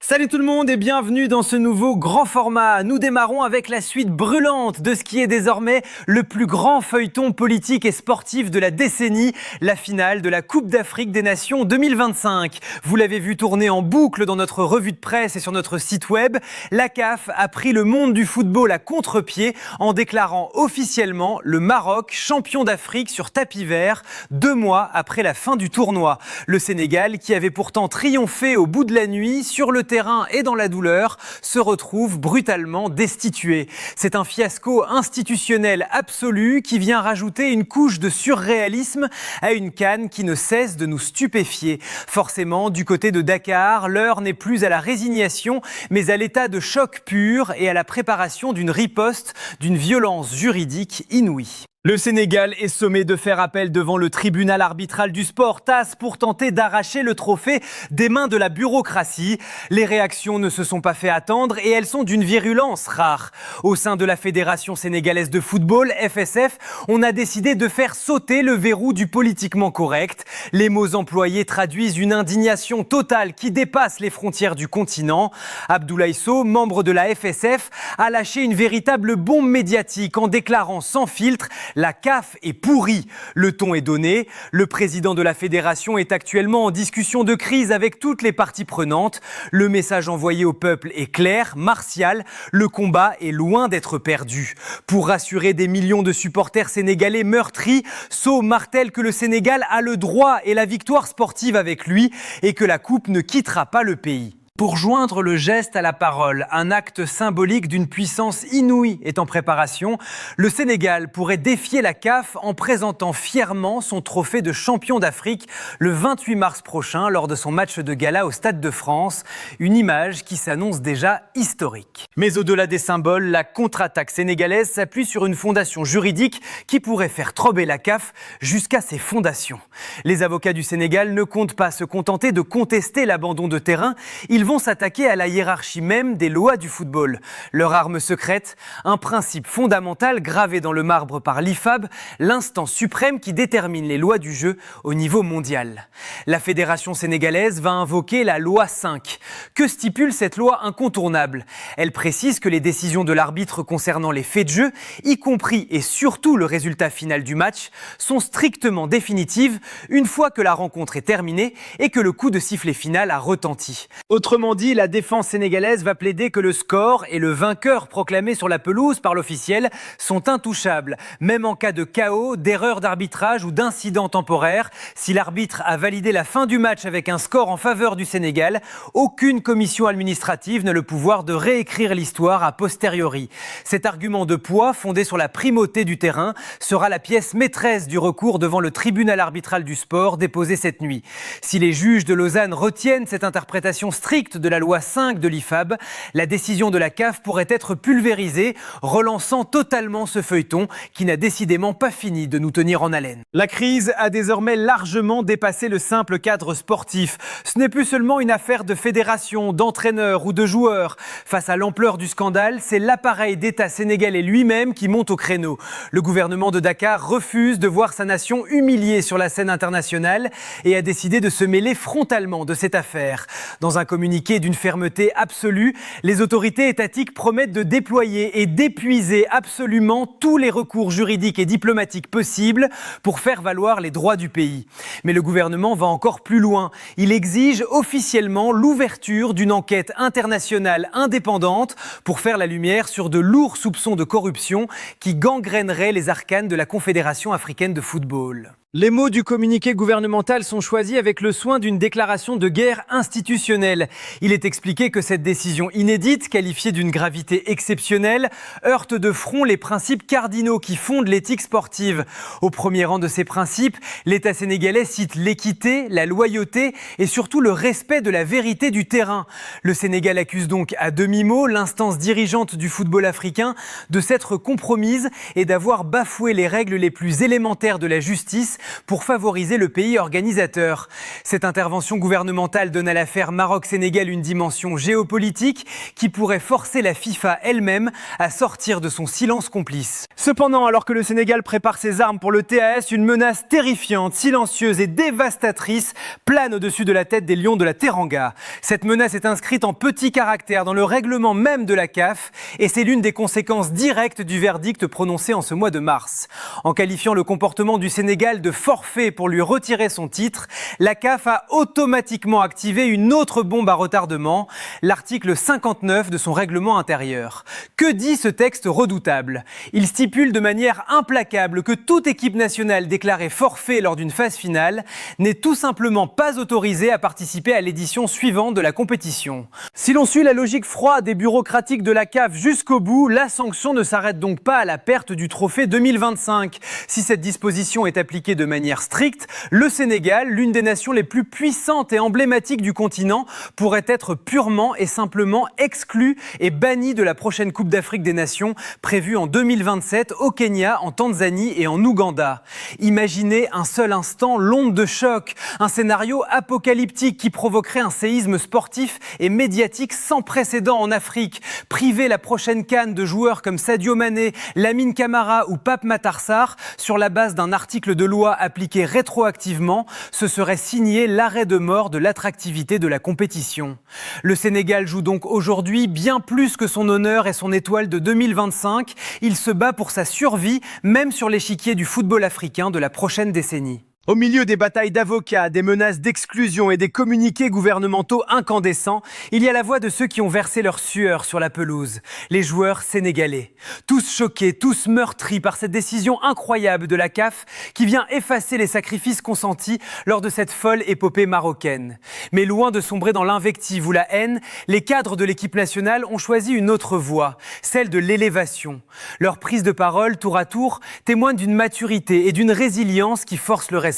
Salut tout le monde et bienvenue dans ce nouveau grand format. Nous démarrons avec la suite brûlante de ce qui est désormais le plus grand feuilleton politique et sportif de la décennie, la finale de la Coupe d'Afrique des Nations 2025. Vous l'avez vu tourner en boucle dans notre revue de presse et sur notre site web. La CAF a pris le monde du football à contre-pied en déclarant officiellement le Maroc champion d'Afrique sur tapis vert 2 mois après la fin du tournoi. Le Sénégal, qui avait pourtant triomphé au bout de la nuit sur le terrain et dans la douleur, se retrouve brutalement destitué. C'est un fiasco institutionnel absolu qui vient rajouter une couche de surréalisme à une CAN qui ne cesse de nous stupéfier. Forcément, du côté de Dakar, l'heure n'est plus à la résignation, mais à l'état de choc pur et à la préparation d'une riposte d'une violence juridique inouïe. Le Sénégal est sommé de faire appel devant le tribunal arbitral du sport, TAS, pour tenter d'arracher le trophée des mains de la bureaucratie. Les réactions ne se sont pas fait attendre et elles sont d'une virulence rare. Au sein de la Fédération sénégalaise de football, FSF, on a décidé de faire sauter le verrou du politiquement correct. Les mots employés traduisent une indignation totale qui dépasse les frontières du continent. Abdoulaye Sow, membre de la FSF, a lâché une véritable bombe médiatique en déclarant sans filtre: la CAF est pourrie. Le ton est donné. Le président de la fédération est actuellement en discussion de crise avec toutes les parties prenantes. Le message envoyé au peuple est clair, martial. Le combat est loin d'être perdu. Pour rassurer des millions de supporters sénégalais meurtris, Sow martèle que le Sénégal a le droit et la victoire sportive avec lui et que la coupe ne quittera pas le pays. Pour joindre le geste à la parole, un acte symbolique d'une puissance inouïe est en préparation. Le Sénégal pourrait défier la CAF en présentant fièrement son trophée de champion d'Afrique le 28 mars prochain lors de son match de gala au Stade de France. Une image qui s'annonce déjà historique. Mais au-delà des symboles, la contre-attaque sénégalaise s'appuie sur une fondation juridique qui pourrait faire trembler la CAF jusqu'à ses fondations. Les avocats du Sénégal ne comptent pas se contenter de contester l'abandon de terrain. Ils vont s'attaquer à la hiérarchie même des lois du football. Leur arme secrète, un principe fondamental gravé dans le marbre par l'IFAB, l'instance suprême qui détermine les lois du jeu au niveau mondial. La fédération sénégalaise va invoquer la loi 5. Que stipule cette loi incontournable ? Elle précise que les décisions de l'arbitre concernant les faits de jeu, y compris et surtout le résultat final du match, sont strictement définitives une fois que la rencontre est terminée et que le coup de sifflet final a retenti. Autrement dit, la défense sénégalaise va plaider que le score et le vainqueur proclamé sur la pelouse par l'officiel sont intouchables, même en cas de chaos, d'erreur d'arbitrage ou d'incident temporaire. Si l'arbitre a validé la fin du match avec un score en faveur du Sénégal, aucune commission administrative n'a le pouvoir de réécrire l'histoire a posteriori. Cet argument de poids, fondé sur la primauté du terrain, sera la pièce maîtresse du recours devant le tribunal arbitral du sport déposé cette nuit. Si les juges de Lausanne retiennent cette interprétation stricte de la loi 5 de l'IFAB, la décision de la CAF pourrait être pulvérisée, relançant totalement ce feuilleton qui n'a décidément pas fini de nous tenir en haleine. La crise a désormais largement dépassé le simple cadre sportif. Ce n'est plus seulement une affaire de fédération, d'entraîneurs ou de joueurs. Face à l'ampleur du scandale, c'est l'appareil d'État sénégalais lui-même qui monte au créneau. Le gouvernement de Dakar refuse de voir sa nation humiliée sur la scène internationale et a décidé de se mêler frontalement de cette affaire. Dans un communiqué d'une fermeté absolue, les autorités étatiques promettent de déployer et d'épuiser absolument tous les recours juridiques et diplomatiques possibles pour faire valoir les droits du pays. Mais le gouvernement va encore plus loin. Il exige officiellement l'ouverture d'une enquête internationale indépendante pour faire la lumière sur de lourds soupçons de corruption qui gangrèneraient les arcanes de la Confédération africaine de football. Les mots du communiqué gouvernemental sont choisis avec le soin d'une déclaration de guerre institutionnelle. Il est expliqué que cette décision inédite, qualifiée d'une gravité exceptionnelle, heurte de front les principes cardinaux qui fondent l'éthique sportive. Au premier rang de ces principes, l'État sénégalais cite l'équité, la loyauté et surtout le respect de la vérité du terrain. Le Sénégal accuse donc à demi-mot l'instance dirigeante du football africain de s'être compromise et d'avoir bafoué les règles les plus élémentaires de la justice pour favoriser le pays organisateur. Cette intervention gouvernementale donne à l'affaire Maroc-Sénégal une dimension géopolitique qui pourrait forcer la FIFA elle-même à sortir de son silence complice. Cependant, alors que le Sénégal prépare ses armes pour le TAS, une menace terrifiante, silencieuse et dévastatrice plane au-dessus de la tête des Lions de la Teranga. Cette menace est inscrite en petits caractères dans le règlement même de la CAF et c'est l'une des conséquences directes du verdict prononcé en ce mois de mars. En qualifiant le comportement du Sénégal de forfait pour lui retirer son titre, la CAF a automatiquement activé une autre bombe à retardement, l'article 59 de son règlement intérieur. Que dit ce texte redoutable ? Il stipule de manière implacable que toute équipe nationale déclarée forfait lors d'une phase finale n'est tout simplement pas autorisée à participer à l'édition suivante de la compétition. Si l'on suit la logique froide et bureaucratique de la CAF jusqu'au bout, la sanction ne s'arrête donc pas à la perte du trophée 2025. Si cette disposition est appliquée de manière stricte, le Sénégal, l'une des nations les plus puissantes et emblématiques du continent, pourrait être purement et simplement exclu et banni de la prochaine Coupe d'Afrique des Nations prévue en 2027 au Kenya, en Tanzanie et en Ouganda. Imaginez un seul instant l'onde de choc, un scénario apocalyptique qui provoquerait un séisme sportif et médiatique sans précédent en Afrique. Priver la prochaine CAN de joueurs comme Sadio Mané, Lamine Camara ou Pape Matar Sarr sur la base d'un article de loi appliqué rétroactivement, ce serait signer l'arrêt de mort de l'attractivité de la compétition. Le Sénégal joue donc aujourd'hui bien plus que son honneur et son étoile de 2025. Il se bat pour sa survie, même sur l'échiquier du football africain de la prochaine décennie. Au milieu des batailles d'avocats, des menaces d'exclusion et des communiqués gouvernementaux incandescents, il y a la voix de ceux qui ont versé leur sueur sur la pelouse, les joueurs sénégalais. Tous choqués, tous meurtris par cette décision incroyable de la CAF qui vient effacer les sacrifices consentis lors de cette folle épopée marocaine. Mais loin de sombrer dans l'invective ou la haine, les cadres de l'équipe nationale ont choisi une autre voie, celle de l'élévation. Leur prise de parole, tour à tour, témoigne d'une maturité et d'une résilience qui forcent le respect.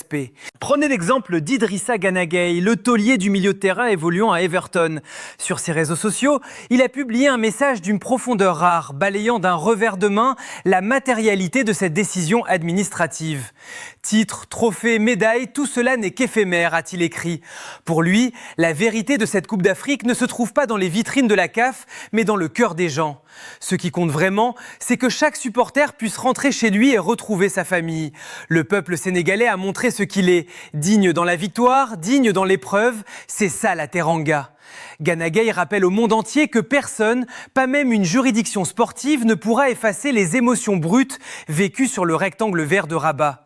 Prenez l'exemple d'Idrissa Gana Gueye, le taulier du milieu de terrain évoluant à Everton. Sur ses réseaux sociaux, il a publié un message d'une profondeur rare, balayant d'un revers de main la matérialité de cette décision administrative. Titre, trophée, médaille, tout cela n'est qu'éphémère, a-t-il écrit. Pour lui, la vérité de cette Coupe d'Afrique ne se trouve pas dans les vitrines de la CAF, mais dans le cœur des gens. Ce qui compte vraiment, c'est que chaque supporter puisse rentrer chez lui et retrouver sa famille. Le peuple sénégalais a montré ce qu'il est, digne dans la victoire, digne dans l'épreuve, c'est ça la Teranga. Gana Gueye rappelle au monde entier que personne, pas même une juridiction sportive, ne pourra effacer les émotions brutes vécues sur le rectangle vert de Rabat.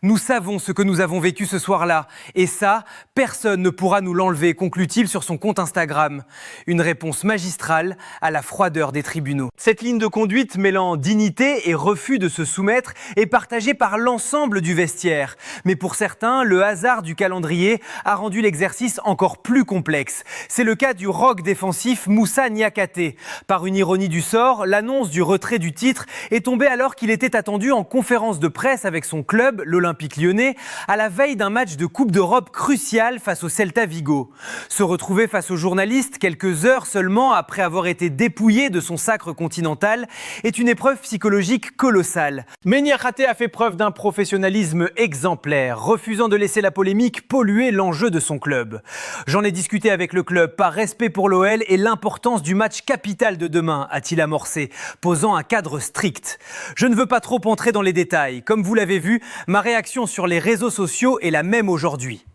Nous savons ce que nous avons vécu ce soir-là, et ça, personne ne pourra nous l'enlever, conclut-il sur son compte Instagram. Une réponse magistrale à la froideur des tribunaux. Cette ligne de conduite mêlant dignité et refus de se soumettre est partagée par l'ensemble du vestiaire. Mais pour certains, le hasard du calendrier a rendu l'exercice encore plus complexe. C'est le cas du roc défensif Moussa Niakhaté. Par une ironie du sort, l'annonce du retrait du titre est tombée alors qu'il était attendu en conférence de presse avec son club, l'Olympique Lyonnais, à la veille d'un match de Coupe d'Europe crucial face au Celta Vigo. Se retrouver face aux journalistes quelques heures seulement après avoir été dépouillé de son sacre continental est une épreuve psychologique colossale. Mais Niakhaté a fait preuve d'un professionnalisme exemplaire, refusant de laisser la polémique polluer l'enjeu de son club. J'en ai discuté avec le club par respect pour l'OL et l'importance du match capital de demain, a-t-il amorcé, posant un cadre strict. Je ne veux pas trop entrer dans les détails. Comme vous l'avez vu, ma réaction sur les réseaux sociaux est la même aujourd'hui.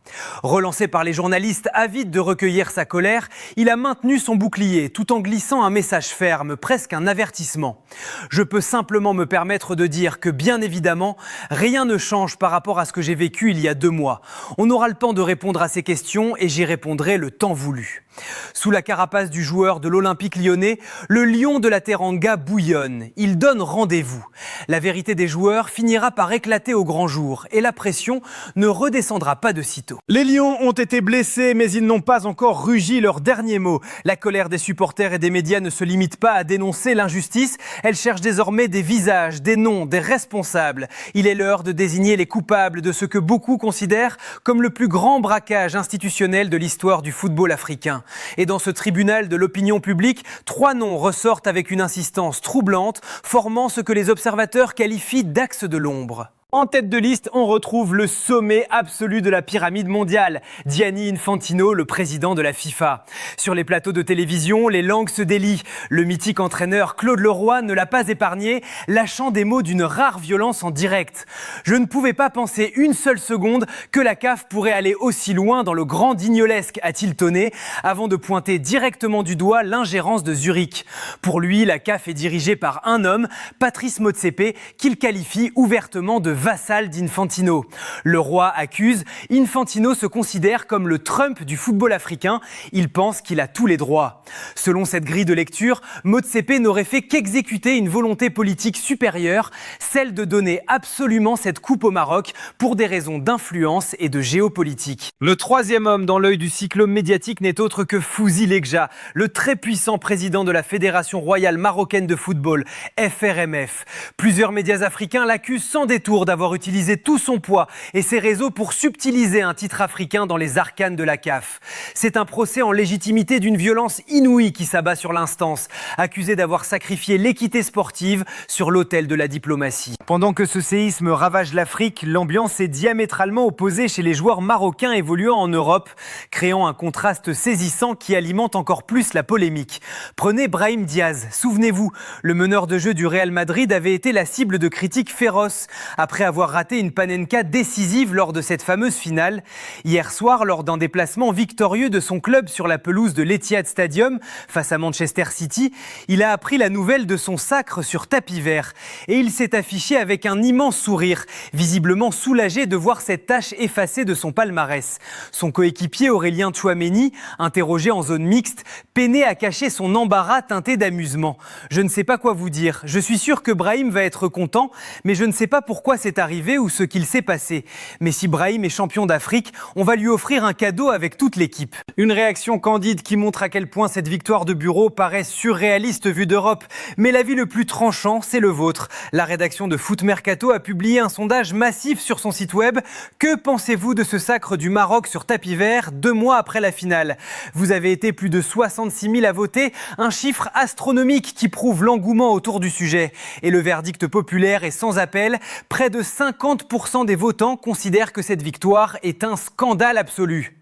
Relancé par les journalistes avides de recueillir sa colère, il a maintenu son bouclier tout en glissant un message ferme, presque un avertissement. Je peux simplement me permettre de dire que bien évidemment, rien ne change par rapport à ce que j'ai vécu il y a 2 mois. On aura le temps de répondre à ces questions et j'y répondrai le temps voulu. Sous la carapace du joueur de l'Olympique Lyonnais, le lion de la Teranga bouillonne. Il donne rendez-vous. La vérité des joueurs finira par éclater au grand jour et la pression ne redescendra pas de sitôt. Les Lions ont été blessés, mais ils n'ont pas encore rugi leur dernier mot. La colère des supporters et des médias ne se limite pas à dénoncer l'injustice. Elle cherche désormais des visages, des noms, des responsables. Il est l'heure de désigner les coupables de ce que beaucoup considèrent comme le plus grand braquage institutionnel de l'histoire du football africain. Et dans ce tribunal de l'opinion publique, 3 noms ressortent avec une insistance troublante, formant ce que les observateurs qualifient d'axe de l'ombre. En tête de liste, on retrouve le sommet absolu de la pyramide mondiale, Gianni Infantino, le président de la FIFA. Sur les plateaux de télévision, les langues se délient. Le mythique entraîneur Claude Leroy ne l'a pas épargné, lâchant des mots d'une rare violence en direct. Je ne pouvais pas penser une seule seconde que la CAF pourrait aller aussi loin dans le grand guignolesque, a-t-il tonné, avant de pointer directement du doigt l'ingérence de Zurich. Pour lui, la CAF est dirigée par un homme, Patrice Motsepe, qu'il qualifie ouvertement de vassal d'Infantino. Le roi accuse, Infantino se considère comme le Trump du football africain. Il pense qu'il a tous les droits. Selon cette grille de lecture, Motsepe n'aurait fait qu'exécuter une volonté politique supérieure, celle de donner absolument cette coupe au Maroc pour des raisons d'influence et de géopolitique. Le troisième homme dans l'œil du cyclone médiatique n'est autre que Fouzi Legja, le très puissant président de la Fédération royale marocaine de football, FRMF. Plusieurs médias africains l'accusent sans détour d'avoir utilisé tout son poids et ses réseaux pour subtiliser un titre africain dans les arcanes de la CAF. C'est un procès en légitimité d'une violence inouïe qui s'abat sur l'instance, accusé d'avoir sacrifié l'équité sportive sur l'autel de la diplomatie. Pendant que ce séisme ravage l'Afrique, l'ambiance est diamétralement opposée chez les joueurs marocains évoluant en Europe, créant un contraste saisissant qui alimente encore plus la polémique. Prenez Brahim Diaz, souvenez-vous, le meneur de jeu du Real Madrid avait été la cible de critiques féroces après avoir raté une panenka décisive lors de cette fameuse finale. Hier soir, lors d'un déplacement victorieux de son club sur la pelouse de l'Etihad Stadium face à Manchester City, il a appris la nouvelle de son sacre sur tapis vert. Et il s'est affiché avec un immense sourire, visiblement soulagé de voir cette tâche effacée de son palmarès. Son coéquipier Aurélien Tchouaméni, interrogé en zone mixte, peinait à cacher son embarras teinté d'amusement. Je ne sais pas quoi vous dire. Je suis sûr que Brahim va être content, mais je ne sais pas pourquoi c'est arrivé ou ce qu'il s'est passé. Mais si Brahim est champion d'Afrique, on va lui offrir un cadeau avec toute l'équipe. Une réaction candide qui montre à quel point cette victoire de bureau paraît surréaliste vue d'Europe. Mais l'avis le plus tranchant, c'est le vôtre. La rédaction de Foot Mercato a publié un sondage massif sur son site web. Que pensez-vous de ce sacre du Maroc sur tapis vert 2 mois après la finale? Vous avez été plus de 66 000 à voter, un chiffre astronomique qui prouve l'engouement autour du sujet. Et le verdict populaire est sans appel. Près de 50% des votants considèrent que cette victoire est un scandale absolu.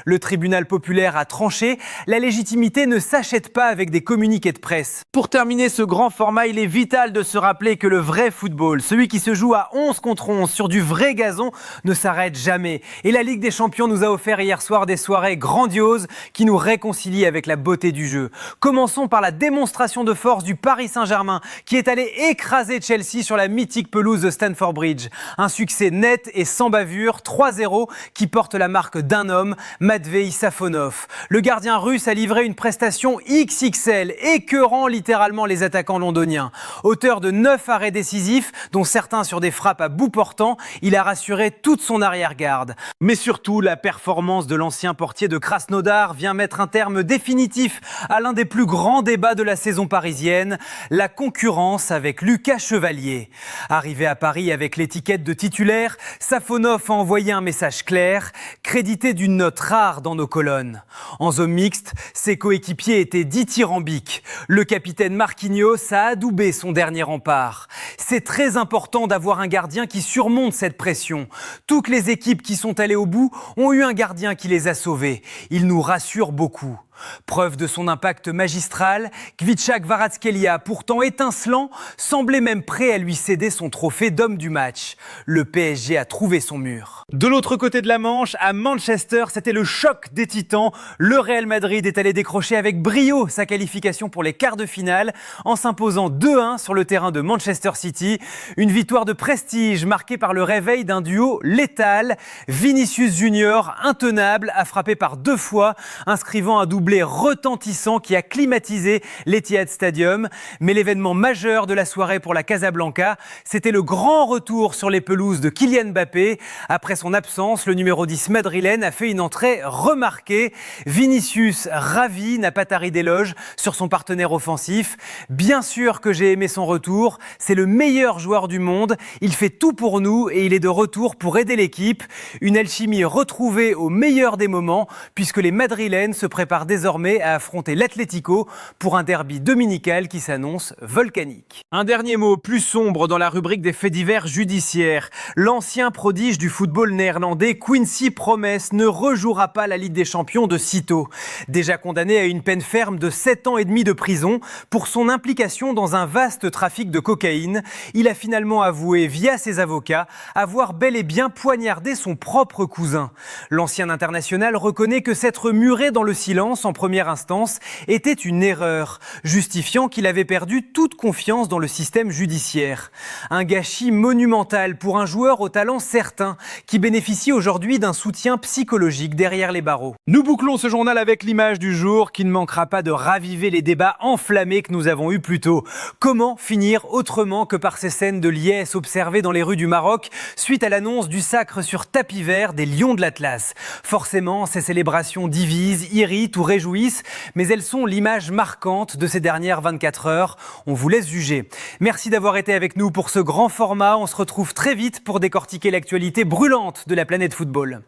Le tribunal populaire a tranché, la légitimité ne s'achète pas avec des communiqués de presse. Pour terminer ce grand format, il est vital de se rappeler que le vrai football, celui qui se joue à 11 contre 11 sur du vrai gazon, ne s'arrête jamais. Et la Ligue des Champions nous a offert hier soir des soirées grandioses qui nous réconcilient avec la beauté du jeu. Commençons par la démonstration de force du Paris Saint-Germain qui est allé écraser Chelsea sur la mythique pelouse de Stamford Bridge. Un succès net et sans bavure, 3-0 qui porte la marque d'un homme, Matvei Safonov. Le gardien russe a livré une prestation XXL, écœurant littéralement les attaquants londoniens. Auteur de 9 arrêts décisifs, dont certains sur des frappes à bout portant, il a rassuré toute son arrière-garde. Mais surtout, la performance de l'ancien portier de Krasnodar vient mettre un terme définitif à l'un des plus grands débats de la saison parisienne, la concurrence avec Lucas Chevalier. Arrivé à Paris avec l'étiquette de titulaire, Safonov a envoyé un message clair, crédité d'une note rare dans nos colonnes. En zone mixte, ses coéquipiers étaient dithyrambiques. Le capitaine Marquinhos a adoubé son dernier rempart. C'est très important d'avoir un gardien qui surmonte cette pression. Toutes les équipes qui sont allées au bout ont eu un gardien qui les a sauvés. Il nous rassure beaucoup. Preuve de son impact magistral, Khvicha Kvaratskhelia, pourtant étincelant, semblait même prêt à lui céder son trophée d'homme du match. Le PSG a trouvé son mur. De l'autre côté de la Manche, à Manchester, c'était le choc des titans. Le Real Madrid est allé décrocher avec brio sa qualification pour les quarts de finale en s'imposant 2-1 sur le terrain de Manchester City. Une victoire de prestige marquée par le réveil d'un duo létal. Vinicius Junior, intenable, a frappé par 2 fois, inscrivant un doublé retentissant qui a climatisé l'Etihad Stadium. Mais l'événement majeur de la soirée pour la Casablanca, c'était le grand retour sur les pelouses de Kylian Mbappé. Après son absence, le numéro 10 madrilène a fait une entrée remarquée. Vinicius, ravi, n'a pas tari d'éloges sur son partenaire offensif. Bien sûr que j'ai aimé son retour. C'est le meilleur joueur du monde. Il fait tout pour nous et il est de retour pour aider l'équipe. Une alchimie retrouvée au meilleur des moments puisque les madrilènes se préparent désormais désormais à affronter l'Atlético pour un derby dominical qui s'annonce volcanique. Un dernier mot plus sombre dans la rubrique des faits divers judiciaires. L'ancien prodige du football néerlandais Quincy Promes ne rejouera pas la Ligue des Champions de sitôt. Déjà condamné à une peine ferme de 7 ans et demi de prison pour son implication dans un vaste trafic de cocaïne, il a finalement avoué via ses avocats avoir bel et bien poignardé son propre cousin. L'ancien international reconnaît que s'être muré dans le silence en première instance était une erreur, justifiant qu'il avait perdu toute confiance dans le système judiciaire. Un gâchis monumental pour un joueur au talent certain qui bénéficie aujourd'hui d'un soutien psychologique derrière les barreaux. Nous bouclons ce journal avec l'image du jour qui ne manquera pas de raviver les débats enflammés que nous avons eus plus tôt. Comment finir autrement que par ces scènes de liesse observées dans les rues du Maroc suite à l'annonce du sacre sur tapis vert des Lions de l'Atlas. Forcément, ces célébrations divisent, irritent ou réjouissent, mais elles sont l'image marquante de ces dernières 24 heures. On vous laisse juger. Merci d'avoir été avec nous pour ce grand format. On se retrouve très vite pour décortiquer l'actualité brûlante de la planète football.